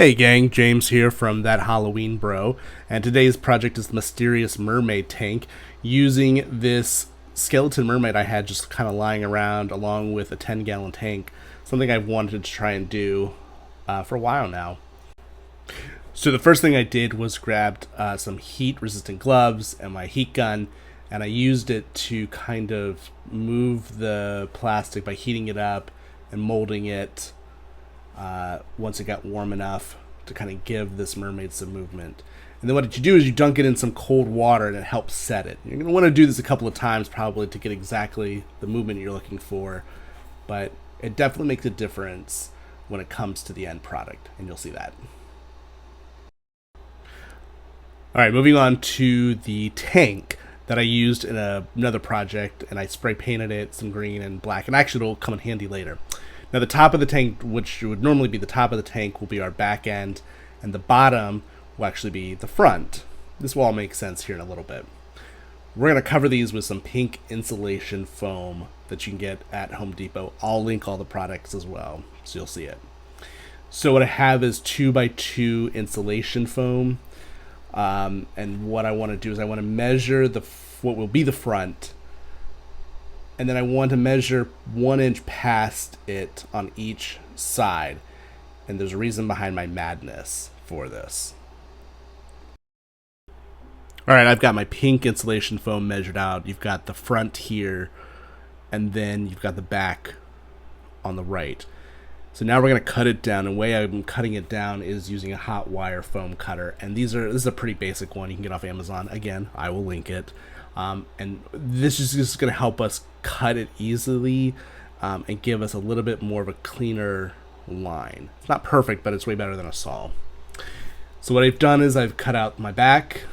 Hey gang, James here from thathalloweenbro, and today's project is the mysterious mermaid tank using this skeleton mermaid I had just kind of lying around along with a 10-gallon tank, something I've wanted to try and do for a while now. So the first thing I did was grabbed some heat-resistant gloves and my heat gun, and I used it to kind of move the plastic by heating it up and molding it once it got warm enough to kind of give this mermaid some movement. And then what you do is you dunk it in some cold water and it helps set it. You're going to want to do this a couple of times probably to get exactly the movement you're looking for, but it definitely makes a difference when it comes to the end product, and you'll see that. Alright, moving on to the tank that I used in another project, and I spray painted it some green and black, and actually it'll come in handy later. Now the top of the tank, which would normally be the top of the tank, will be our back end, and the bottom will actually be the front. This will all make sense here in a little bit. We're going to cover these with some pink insulation foam that you can get at Home Depot. I'll link all the products as well, so you'll see it. So what I have is 2x2 insulation foam, and what I want to do is I want to measure what will be the front, and then I want to measure 1 inch past it on each side. And there's a reason behind my madness for this. Alright, I've got my pink insulation foam measured out. You've got the front here, and then you've got the back on the right. So now we're going to cut it down. And the way I'm cutting it down is using a hot wire foam cutter. And this is a pretty basic one you can get off Amazon. Again, I will link it. And this is just going to help us cut it easily and give us a little bit more of a cleaner line. It's not perfect, but it's way better than a saw. So what I've done is I've cut out my back,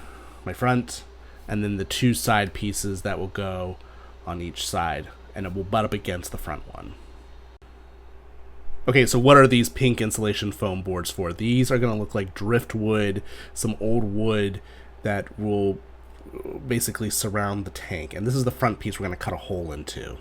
my front, and then the 2 side pieces that will go on each side, and it will butt up against the front one. Okay, so what are these pink insulation foam boards for? These are going to look like driftwood, some old wood that will basically surround the tank. And this is the front piece we're going to cut a hole into.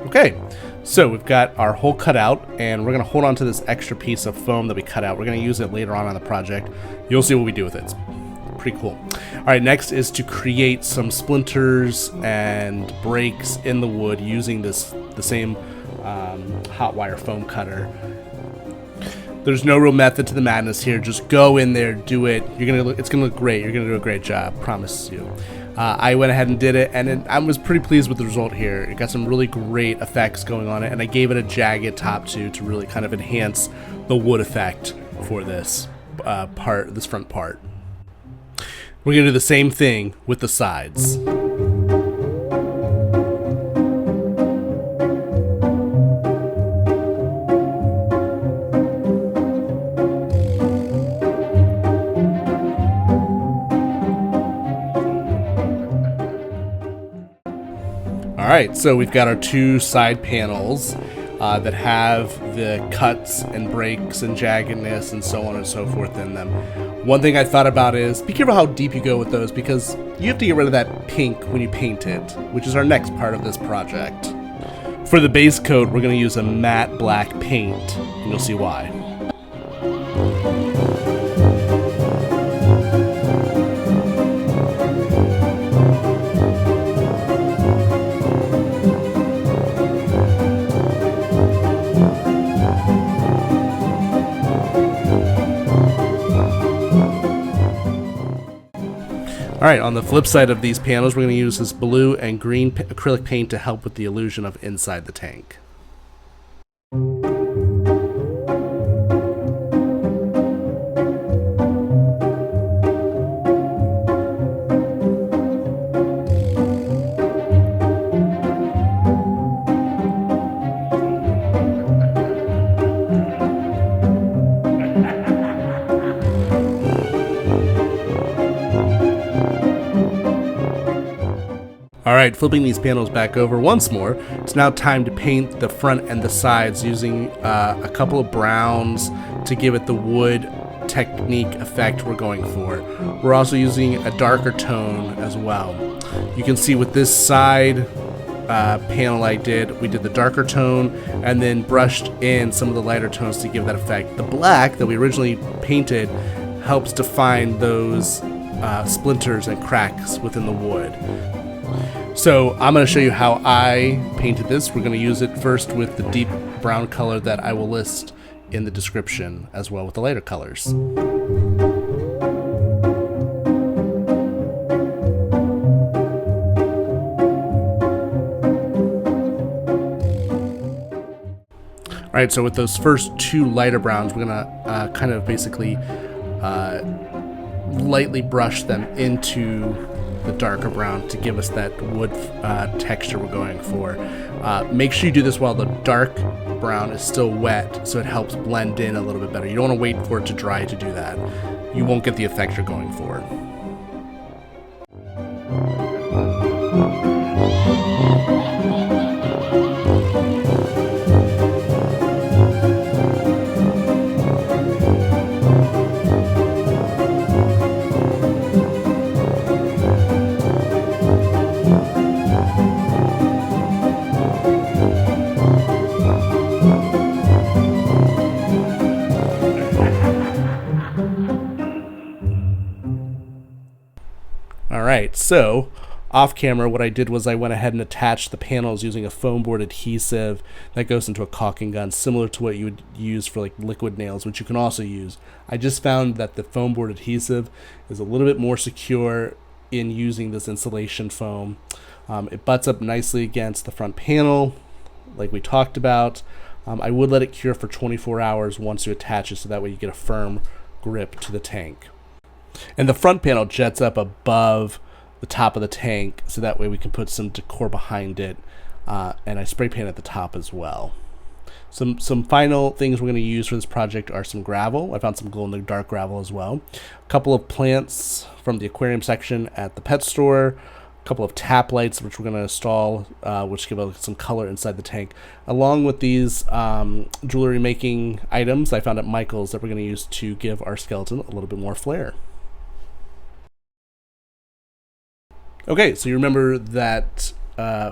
Okay, so we've got our hole cut out, and we're going to hold on to this extra piece of foam that we cut out. We're going to use it later on the project. You'll see what we do with it. It's pretty cool. All right, next is to create some splinters and breaks in the wood using the same hot wire foam cutter. There's no real method to the madness here. Just go in there, do it. It's gonna look great. You're gonna do a great job, promise you. I went ahead and did it, and I was pretty pleased with the result here. It got some really great effects going on it, and I gave it a jagged top too to really kind of enhance the wood effect for this this front part. We're gonna do the same thing with the sides. Alright, so we've got our 2 side panels that have the cuts and breaks and jaggedness and so on and so forth in them. One thing I thought about is be careful how deep you go with those, because you have to get rid of that pink when you paint it, which is our next part of this project. For the base coat, we're going to use a matte black paint, and you'll see why. Alright, on the flip side of these panels, we're going to use this blue and green acrylic paint to help with the illusion of inside the tank. Alright, flipping these panels back over once more, it's now time to paint the front and the sides using a couple of browns to give it the wood technique effect we're going for. We're also using a darker tone as well. You can see with this side panel we did the darker tone and then brushed in some of the lighter tones to give that effect. The black that we originally painted helps define those splinters and cracks within the wood. So I'm going to show you how I painted this. We're going to use it first with the deep brown color that I will list in the description, as well with the lighter colors. Alright, so with those first two lighter browns, we're going to kind of basically lightly brush them into the darker brown to give us that wood texture we're going for. Make sure you do this while the dark brown is still wet, so it helps blend in a little bit better. You don't want to wait for it to dry to do that. You won't get the effect you're going for. Alright, so off camera what I did was I went ahead and attached the panels using a foam board adhesive that goes into a caulking gun, similar to what you would use for like liquid nails, which you can also use. I just found that the foam board adhesive is a little bit more secure in using this insulation foam. It butts up nicely against the front panel like we talked about. I would let it cure for 24 hours once you attach it, so that way you get a firm grip to the tank. And the front panel jets up above the top of the tank, so that way we can put some decor behind it, and I spray paint at the top as well. Some final things we're going to use for this project are some gravel. I found some glow-in-the-dark gravel as well. A couple of plants from the aquarium section at the pet store. A couple of tap lights which we're going to install, which give us some color inside the tank, along with these jewelry making items I found at Michael's that we're going to use to give our skeleton a little bit more flair. Okay, so you remember that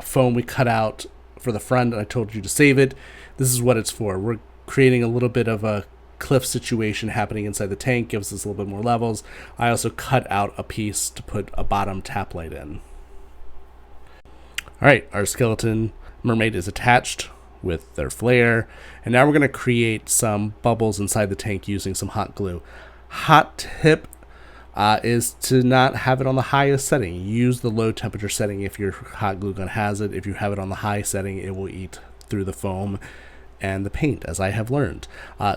foam we cut out for the front, and I told you to save it. This is what it's for. We're creating a little bit of a cliff situation happening inside the tank, gives us a little bit more levels. I also cut out a piece to put a bottom tap light in. Alright, our skeleton mermaid is attached with their flare, and now we're going to create some bubbles inside the tank using some hot glue. Hot tip is to not have it on the highest setting. Use the low temperature setting if your hot glue gun has it. If you have it on the high setting, it will eat through the foam and the paint, as I have learned.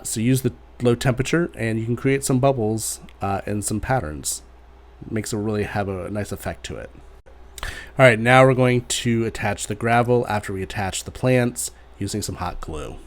So use the low temperature and you can create some bubbles and some patterns. It makes it really have a nice effect to it. Alright, now we're going to attach the gravel after we attach the plants using some hot glue.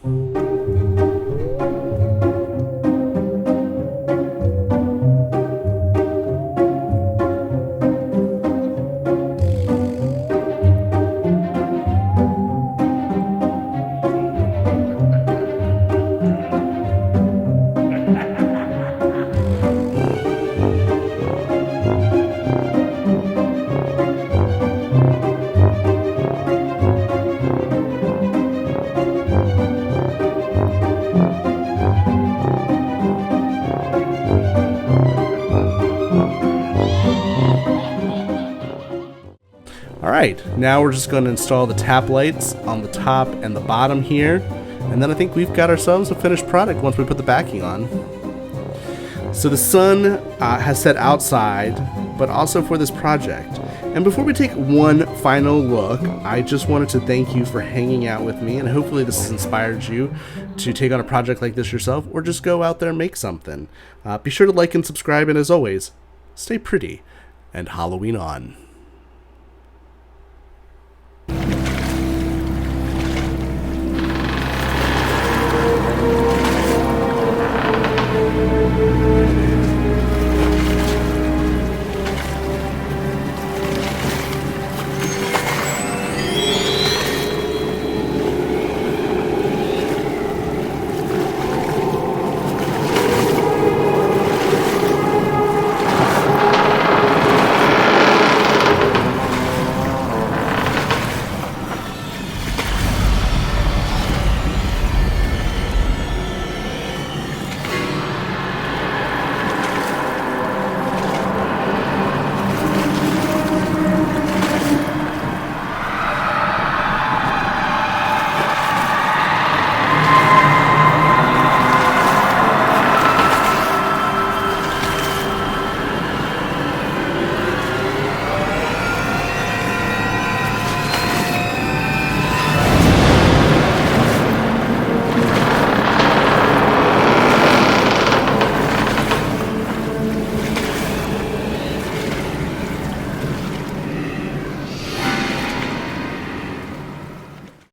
Alright, now we're just going to install the tap lights on the top and the bottom here, and then I think we've got ourselves a finished product once we put the backing on. So the sun has set outside, but also for this project. And before we take one final look, I just wanted to thank you for hanging out with me, and hopefully this has inspired you to take on a project like this yourself, or just go out there and make something. Be sure to like and subscribe, and as always, stay pretty and Halloween on.